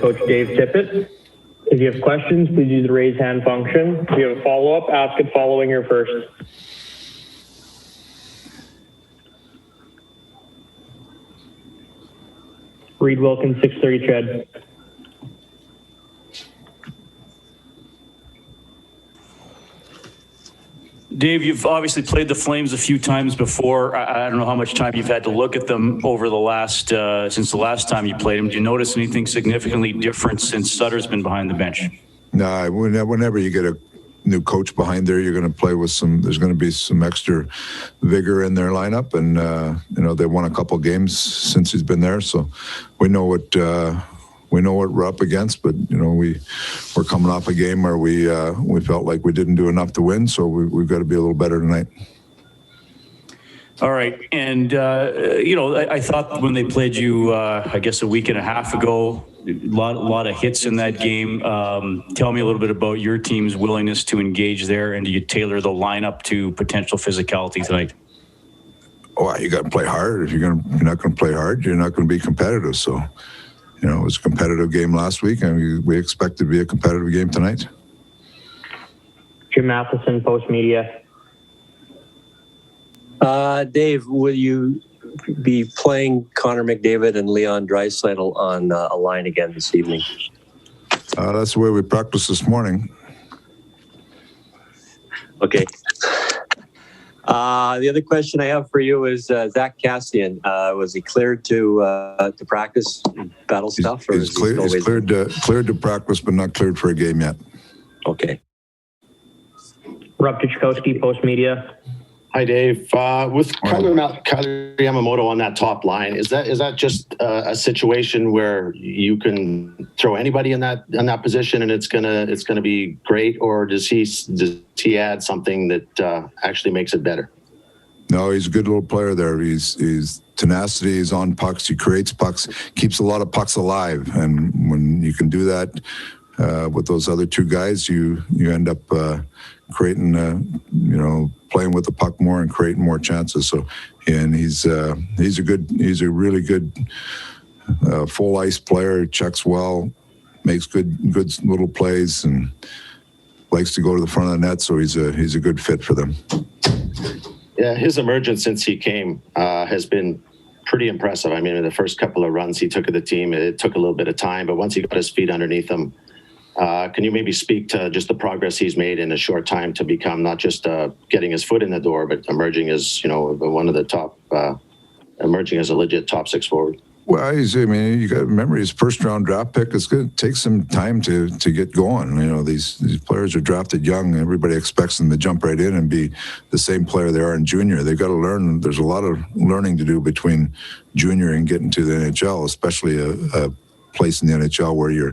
Coach Dave Tippett. If you have questions, please use the raise hand function. If you have a follow-up, ask it following your first. Reed Wilkins, 630 Chad. Dave, you've obviously played the Flames a few times before. I don't know how much time you've had to look at them over the last, since the last time you played them. Do you notice anything significantly different since Sutter's been behind the bench? No, whenever you get a new coach behind there, you're going to play with there's going to be some extra vigor in their lineup. And, they won a couple games since he's been there. So we know what we're up against, but we're coming off a game where we felt like we didn't do enough to win, so we've got to be a little better tonight. All right, and I thought when they played you, I guess a week and a half ago, a lot of hits in that game. Tell me a little bit about your team's willingness to engage there, and do you tailor the lineup to potential physicality tonight? Oh, you got to play hard. If you're not going to play hard, you're not going to be competitive. So. It was a competitive game last week, and we expect it to be a competitive game tonight. Jim Matheson, Post Media. Dave, will you be playing Connor McDavid and Leon Draisaitl on a line again this evening? That's the way we practiced this morning. Okay. The other question I have for you is Zach Kassian. Was he cleared to practice battle stuff? He's cleared to practice, but not cleared for a game yet. Okay. Rob Tuchkowski, Post Media. Hi, Dave. With Kyler Yamamoto on that top line, is that just a situation where you can throw anybody in that position and it's gonna be great, or does he add something that actually makes it better? No, he's a good little player there. He's tenacity. He's on pucks. He creates pucks. Keeps a lot of pucks alive, and when you can do that with those other two guys, you end up creating, playing with the puck more and creating more chances. So, and he's a really good full ice player. Checks well, makes good little plays, and likes to go to the front of the net. So he's a good fit for them. Yeah, his emergence since he came has been pretty impressive. I mean, in the first couple of runs he took of the team, it took a little bit of time, but once he got his feet underneath him, can you maybe speak to just the progress he's made in a short time to become not just getting his foot in the door, but emerging as one of the top, emerging as a legit top six forward? Well, you got to remember his first-round draft pick. It's going to take some time to get going. These players are drafted young. Everybody expects them to jump right in and be the same player they are in junior. They've got to learn. There's a lot of learning to do between junior and getting to the NHL, especially a place in the NHL where you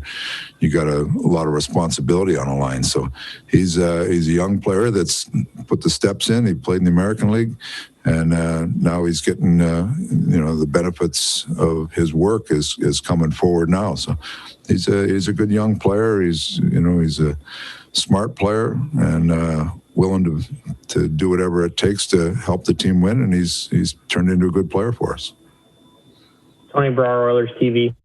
got a lot of responsibility on a line. So he's a young player that's put the steps in. He played in the American League, and now he's getting the benefits of his work is coming forward now. So he's a good young player. He's a smart player and willing to do whatever it takes to help the team win. And he's turned into a good player for us. Tony Brower, Oilers TV.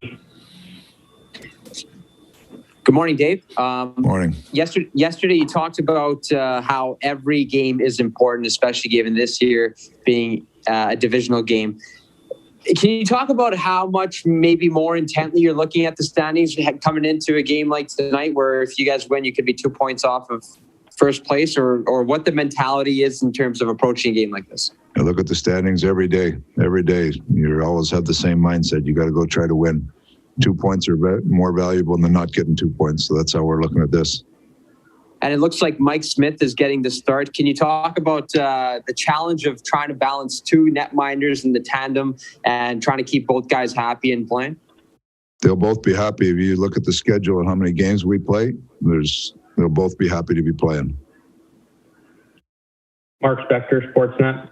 Good morning, Dave. Morning. Yesterday, you talked about how every game is important, especially given this year being a divisional game. Can you talk about how much maybe more intently you're looking at the standings coming into a game like tonight, where if you guys win, you could be 2 points off of first place, or what the mentality is in terms of approaching a game like this? I look at the standings every day. Every day, you always have the same mindset. You got to go try to win. 2 points are more valuable than not getting 2 points. So that's how we're looking at this. And it looks like Mike Smith is getting the start. Can you talk about the challenge of trying to balance two netminders in the tandem and trying to keep both guys happy and playing? They'll both be happy. If you look at the schedule and how many games we play, they'll both be happy to be playing. Mark Spector, Sportsnet.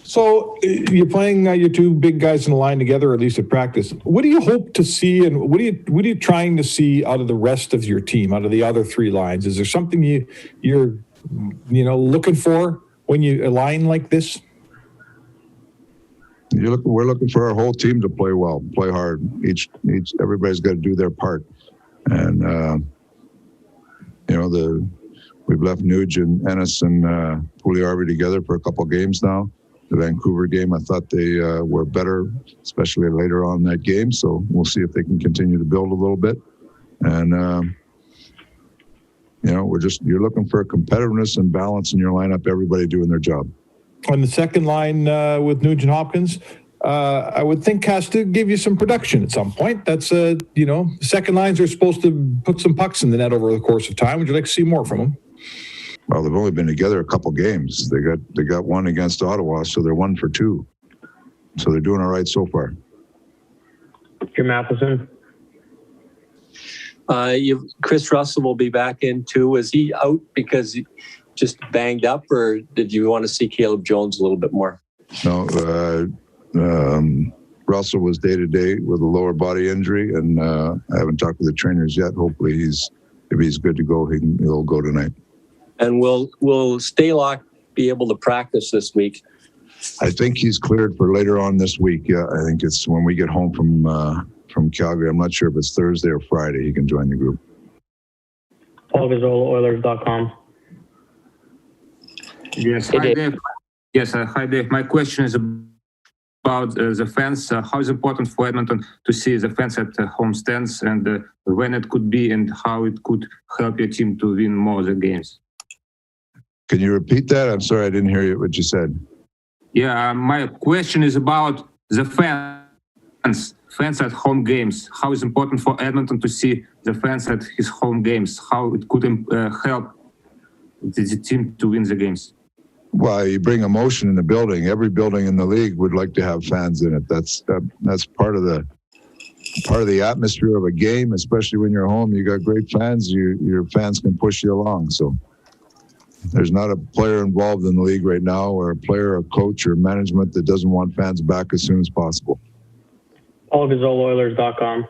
So you're playing your two big guys in the line together, or at least at practice. What do you hope to see, and what are you trying to see out of the rest of your team, out of the other three lines? Is there something you're looking for when you align like this? we're looking for our whole team to play well, play hard. Everybody's got to do their part. And, we've left Nuge and Ennis and Pugliarvi together for a couple games now. The Vancouver game, I thought they were better, especially later on in that game. So we'll see if they can continue to build a little bit. And, you're looking for competitiveness and balance in your lineup, everybody doing their job. On the second line with Nugent Hopkins, I would think has to give you some production at some point. That's, second lines are supposed to put some pucks in the net over the course of time. Would you like to see more from them? Well, they've only been together a couple games. They got one against Ottawa, so they're 1 for 2. So they're doing all right so far. Jim Matheson. Chris Russell will be back in too. Was he out because he just banged up, or did you want to see Caleb Jones a little bit more? No, Russell was day-to-day with a lower body injury, and I haven't talked to the trainers yet. Hopefully if he's good to go, he'll go tonight. And will Stalock be able to practice this week? I think he's cleared for later on this week. Yeah, I think it's when we get home from Calgary. I'm not sure if it's Thursday or Friday. He can join the group. Paul Gazzola, Oilers.com. Yes, hi Dave. Hi Dave. My question is about the fans. How is it important for Edmonton to see the fans at home stands, and when it could be, and how it could help your team to win more of the games? Can you repeat that? I'm sorry, I didn't hear what you said. Yeah, my question is about the fans at home games. How is it important for Edmonton to see the fans at his home games? How it could help the team to win the games? Well, you bring emotion in the building. Every building in the league would like to have fans in it. That's part of the atmosphere of a game, especially when you're home. You got great fans. Your fans can push you along. So there's not a player involved in the league right now, or a player, or coach, or management that doesn't want fans back as soon as possible. Paul Gazzola, Oilers.com.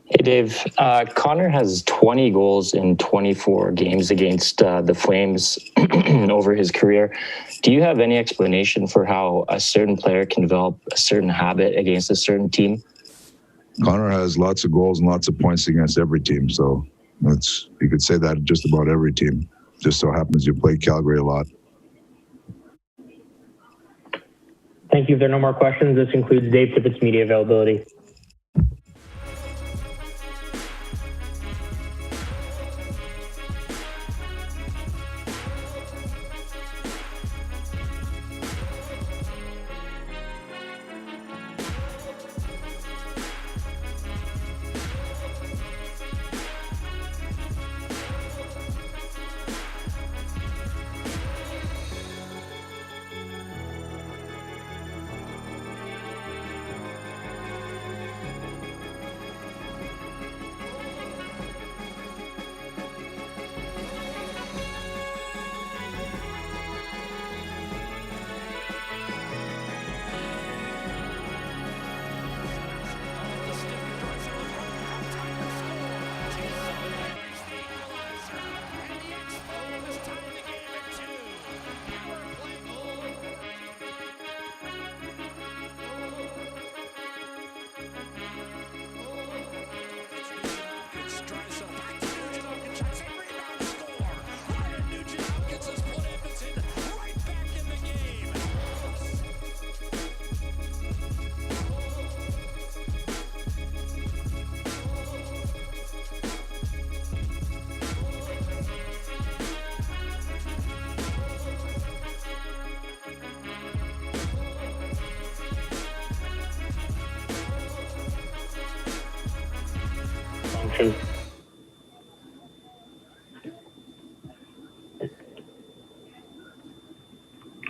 Hey, Dave. Connor has 20 goals in 24 games against the Flames over his career. Do you have any explanation for how a certain player can develop a certain habit against a certain team? Connor has lots of goals and lots of points against every team, so you could say that just about every team. Just so happens you play Calgary a lot. Thank you. If there are no more questions, this concludes Dave Tippett's media availability.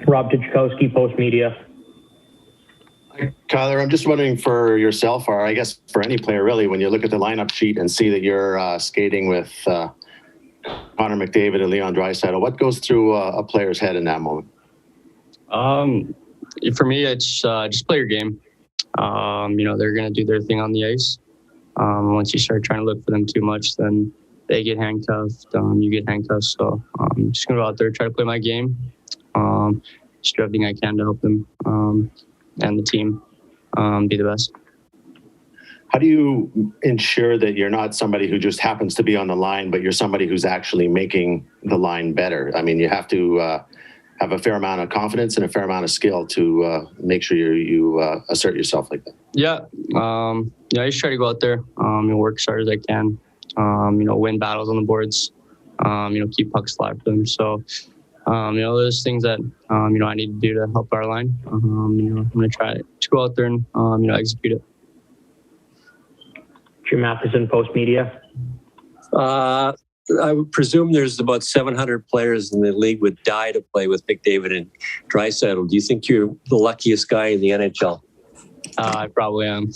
Rob Tychkowski, Post Media. Kyler, I'm just wondering for yourself, or I guess for any player really, when you look at the lineup sheet and see that you're skating with Connor McDavid and Leon Draisaitl, what goes through a player's head in that moment? For me, it's just play your game. They're going to do their thing on the ice. Once you start trying to look for them too much, then they get handcuffed. You get handcuffed. So just going to go out there, try to play my game. Just do everything I can to help them and the team be the best. How do you ensure that you're not somebody who just happens to be on the line, but you're somebody who's actually making the line better? I mean, you have to have a fair amount of confidence and a fair amount of skill to make sure you assert yourself like that. Yeah, I just try to go out there, work as hard as I can, win battles on the boards, keep pucks flat for them. So, there's things that, I need to do to help our line. I'm going to try to go out there and, execute it. Jim Matheson, Post Media. I would presume there's about 700 players in the league would die to play with McDavid and Draisaitl. Do you think you're the luckiest guy in the NHL? I probably am.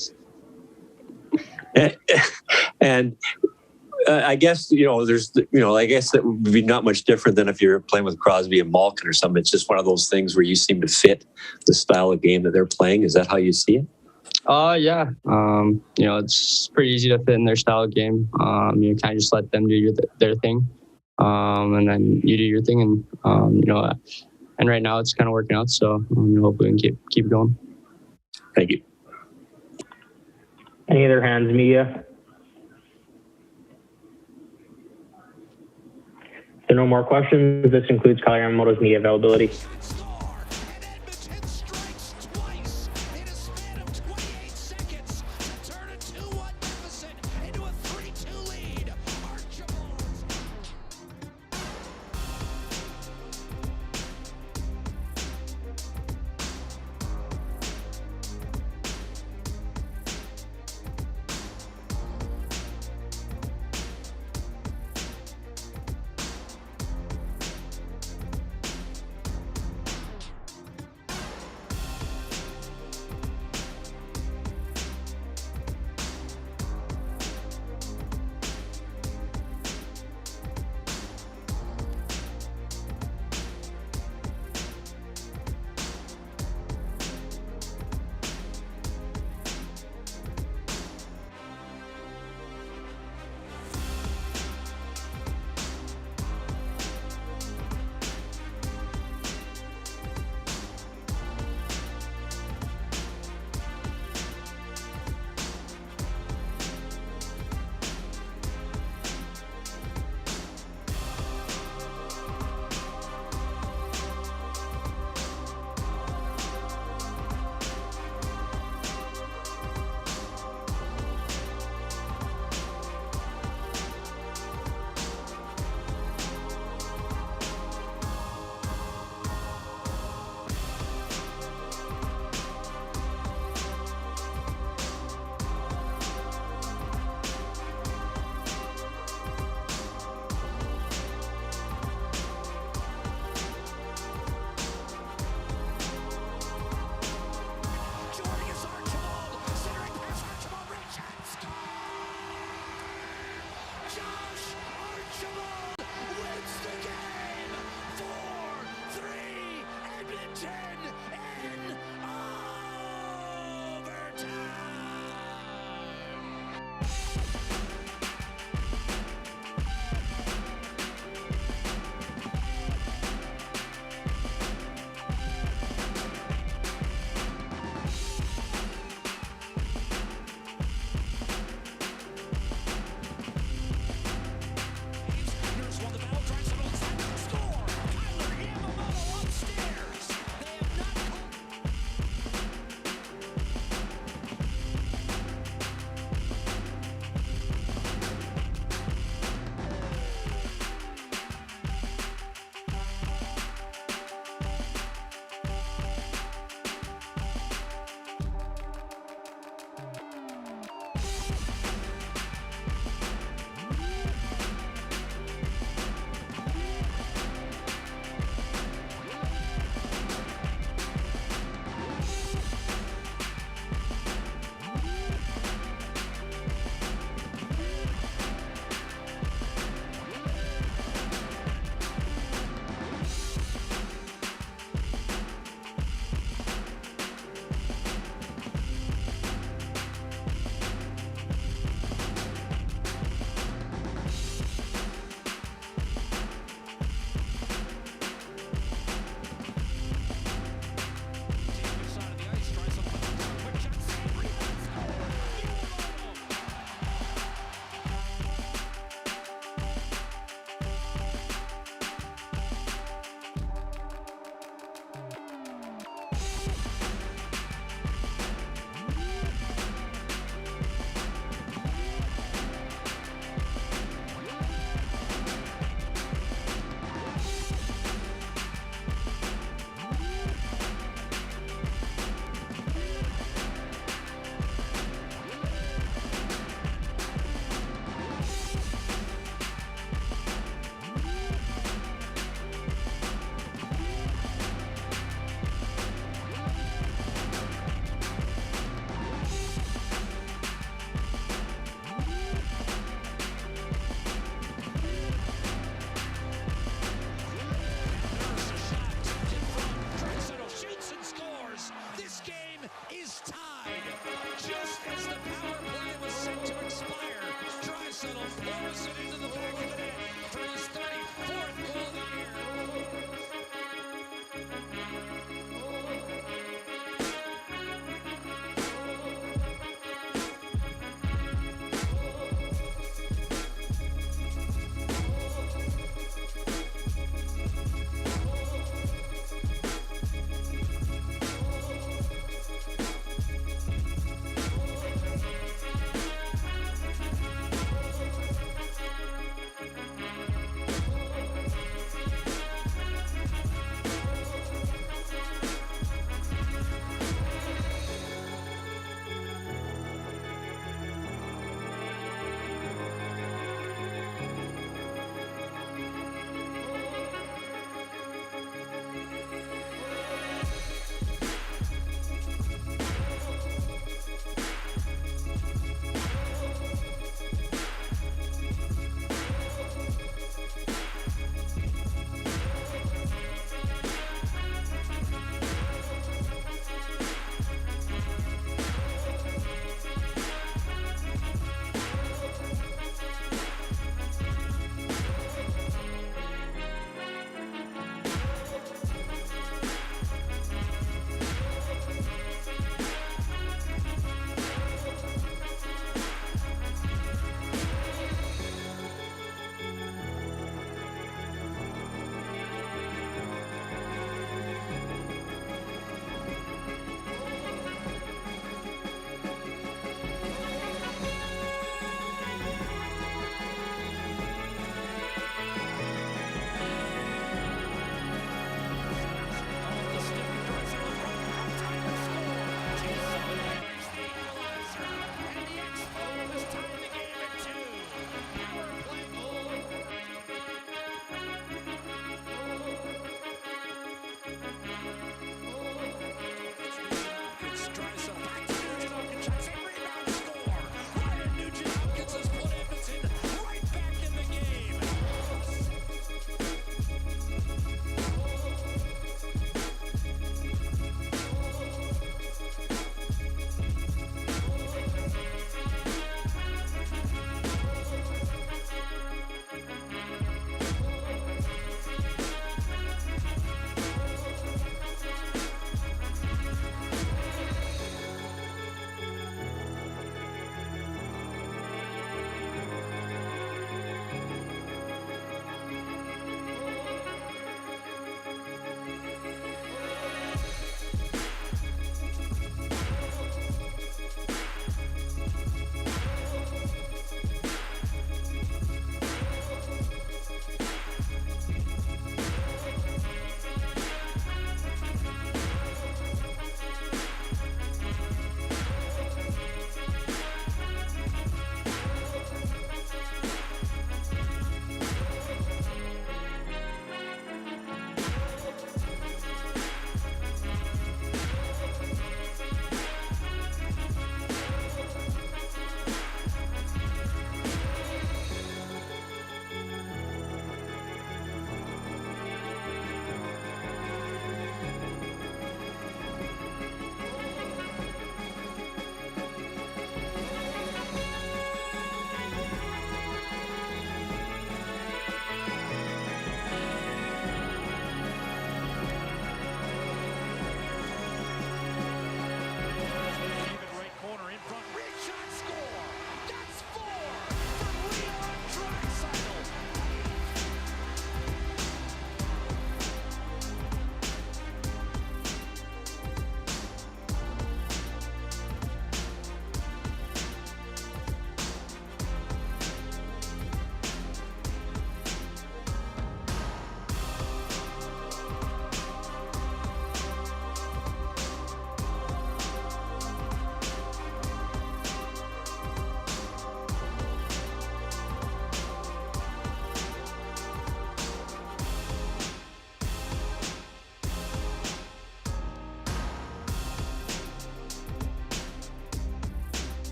And I guess, I guess that would be not much different than if you're playing with Crosby and Malkin or something. It's just one of those things where you seem to fit the style of game that they're playing. Is that how you see it? Yeah. It's pretty easy to fit in their style of game. You kind of just let them do their thing. And then you do your thing. And, and right now it's kind of working out. So hopefully we can keep going. Thank you. Any other hands, media? If there are no more questions, this concludes Calgary Yamamoto's media availability.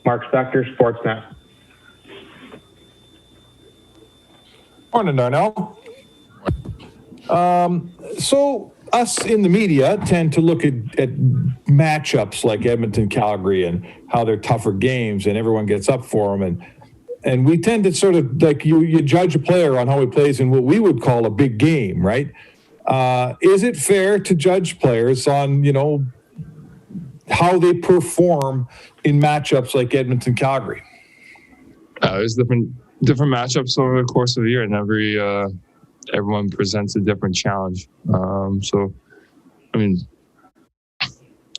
Mark Spector, Sportsnet. Morning, Darnell. So us in the media tend to look at matchups like Edmonton, Calgary, and how they're tougher games, and everyone gets up for them, and we tend to sort of like you judge a player on how he plays in what we would call a big game, right? Is it fair to judge players on how they perform in matchups like Edmonton, Calgary? There's different matchups over the course of the year, and everyone presents a different challenge. So, I mean,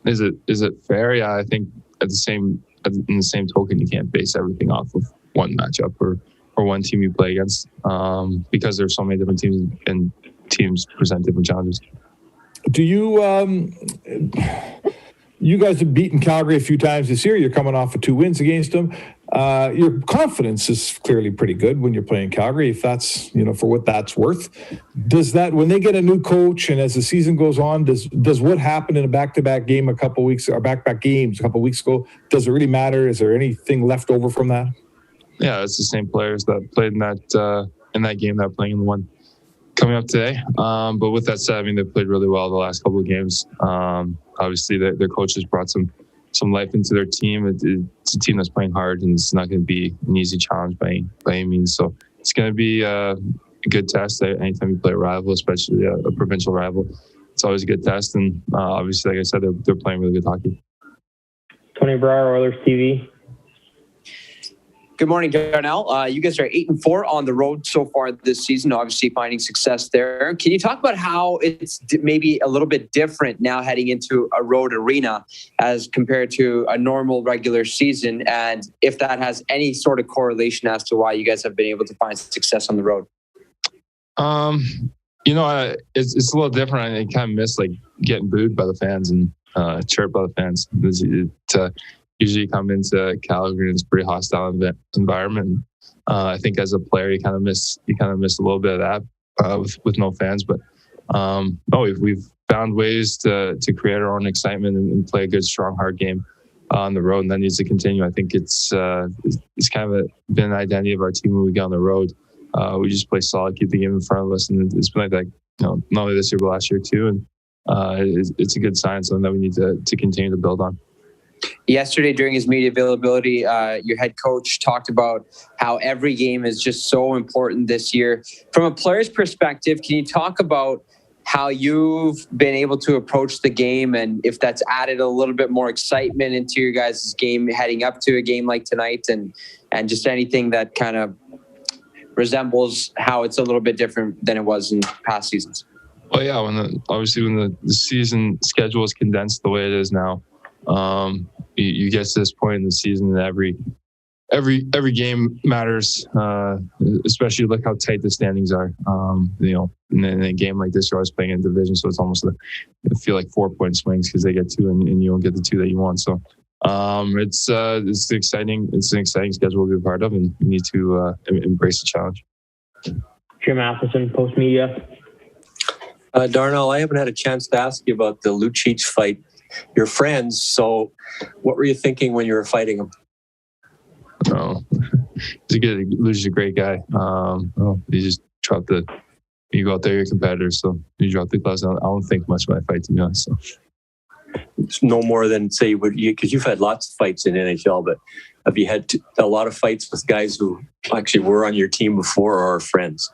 is it fair? Yeah, I think in the same token, you can't base everything off of one matchup or one team you play against, because there's so many different teams and teams present different challenges. Do you you guys have beaten Calgary a few times this year. You're coming off of 2 wins against them. Your confidence is clearly pretty good when you're playing Calgary, if that's, for what that's worth. Does that, when they get a new coach and as the season goes on, does what happened in a back-to-back game back-to-back games a couple of weeks ago, does it really matter? Is there anything left over from that? Yeah, it's the same players that played in that game that are playing in the one coming up today. But with that said, I mean, they played really well the last couple of games. Obviously, their coaches brought some life into their team. It's a team that's playing hard, and it's not going to be an easy challenge by any means. So it's going to be a good test anytime you play a rival, especially a provincial rival. It's always a good test, and obviously, like I said, they're playing really good hockey. Tony Brower, Oilers TV. Good morning, Darnell. You guys are 8-4 on the road so far this season, obviously finding success there. Can you talk about how it's maybe a little bit different now heading into a road arena as compared to a normal regular season, and if that has any sort of correlation as to why you guys have been able to find success on the road? It's a little different. I kind of miss getting booed by the fans and chirped by the fans. Usually you come into Calgary and it's a pretty hostile environment. I think as a player, you kind of miss a little bit of that with no fans. But we've found ways to create our own excitement and play a good, strong, hard game on the road, and that needs to continue. I think it's kind of been an identity of our team when we get on the road. We just play solid, keep the game in front of us, and it's been like that. Not only this year but last year too, and it's a good sign, something that we need to continue to build on. Yesterday, during his media availability, your head coach talked about how every game is just so important this year. From a player's perspective, can you talk about how you've been able to approach the game and if that's added a little bit more excitement into your guys' game heading up to a game like tonight, and just anything that kind of resembles how it's a little bit different than it was in past seasons? Well, yeah, when the season schedule is condensed the way it is now, you get to this point in the season and every game matters, especially look how tight the standings are. In a game like this, you're always playing in division, so it's almost I feel like 4-point swings because they get 2 and you don't get the 2 that you want. So it's an exciting schedule to be a part of, and you need to embrace the challenge. Jim Matheson, Post Media. Darnell, I haven't had a chance to ask you about the Lucic fight. You're friends, so what were you thinking when you were fighting him? Oh, Luci's a great guy. You just you go out there, you're a competitor, so you drop the gloves. I don't think much when I fight, to be honest. So. It's no more than, say, because you've had lots of fights in NHL, but have you had a lot of fights with guys who actually were on your team before or are friends?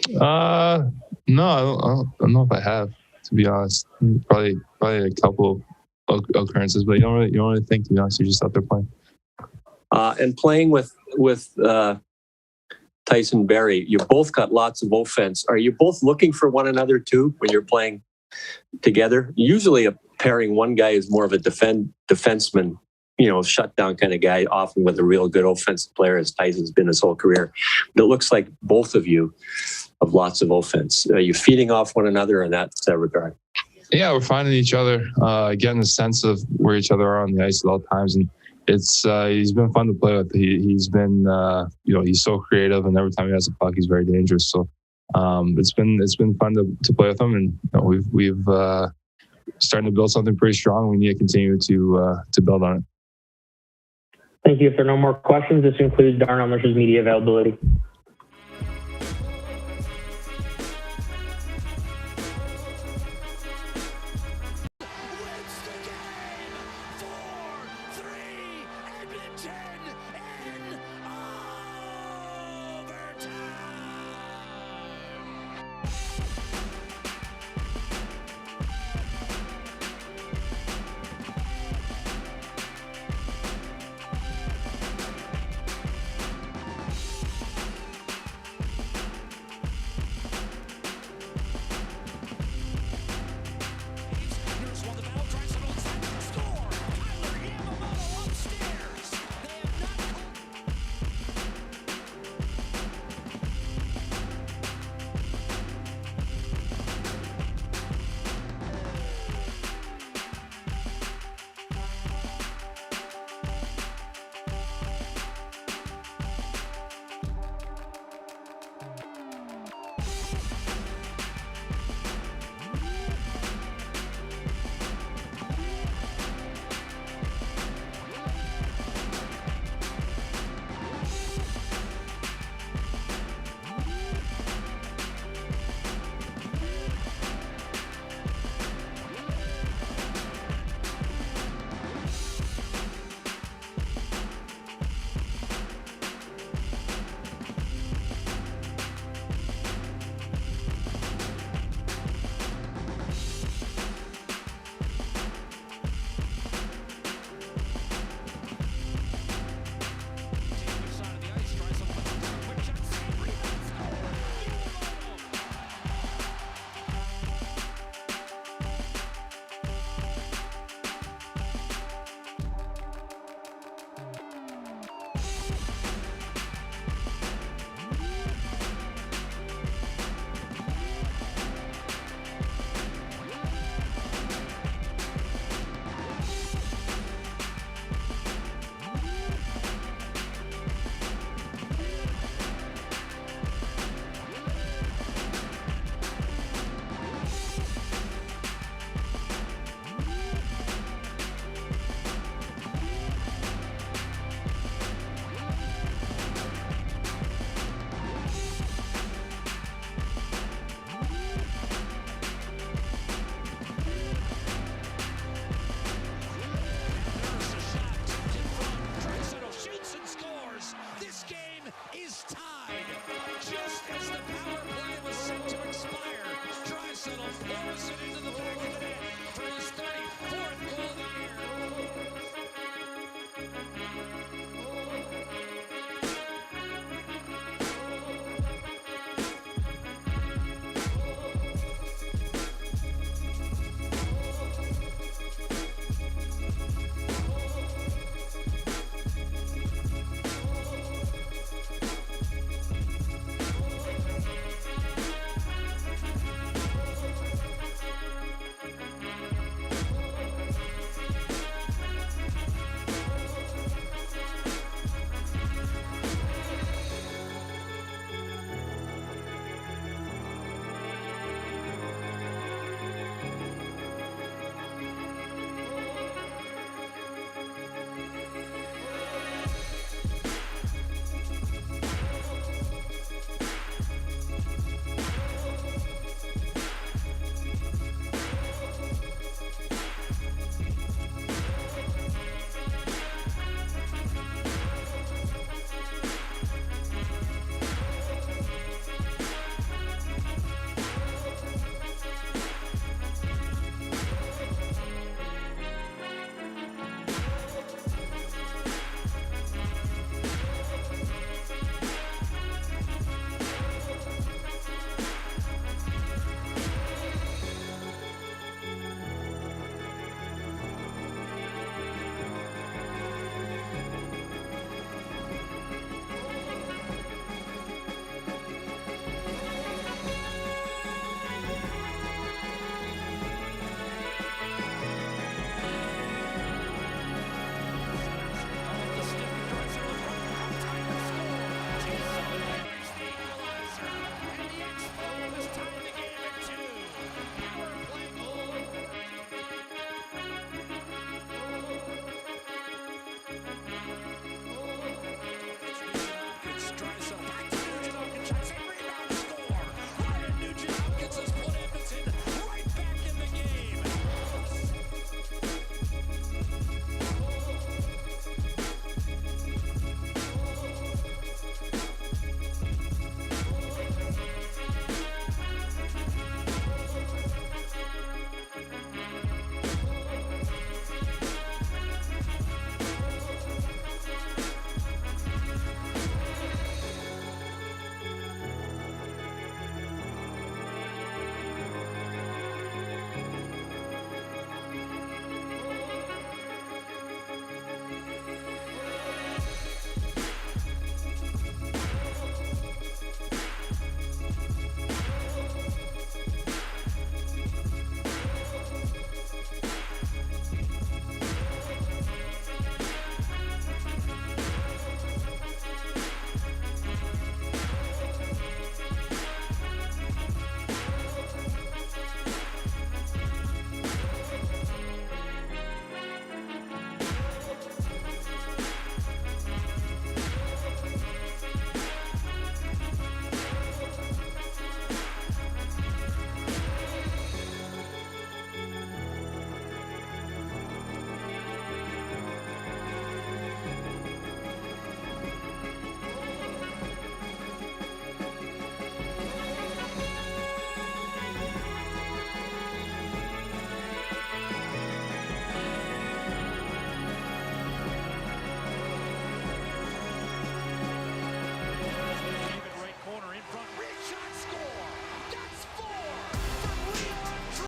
No, I don't know if I have, to be honest. Probably a couple of occurrences, but you don't really think, to be honest. You're just out there playing. And playing with Tyson Barrie, you both got lots of offense. Are you both looking for one another too when you're playing together? Usually a pairing, one guy is more of a defenseman, shutdown kind of guy, often with a real good offensive player, as Tyson's been his whole career. But it looks like both of you have lots of offense. Are you feeding off one another in that regard? Yeah, we're finding each other, getting a sense of where each other are on the ice at all times, and it's he's been fun to play with. He's been he's so creative, and every time he has a puck, he's very dangerous. So it's been fun to play with him, and we've starting to build something pretty strong. We need to continue to build on it. Thank you. If there are no more questions, this concludes Darnell Nurse's media availability. Just as the power play was set to expire, Draisaitl pours it into the back of the net.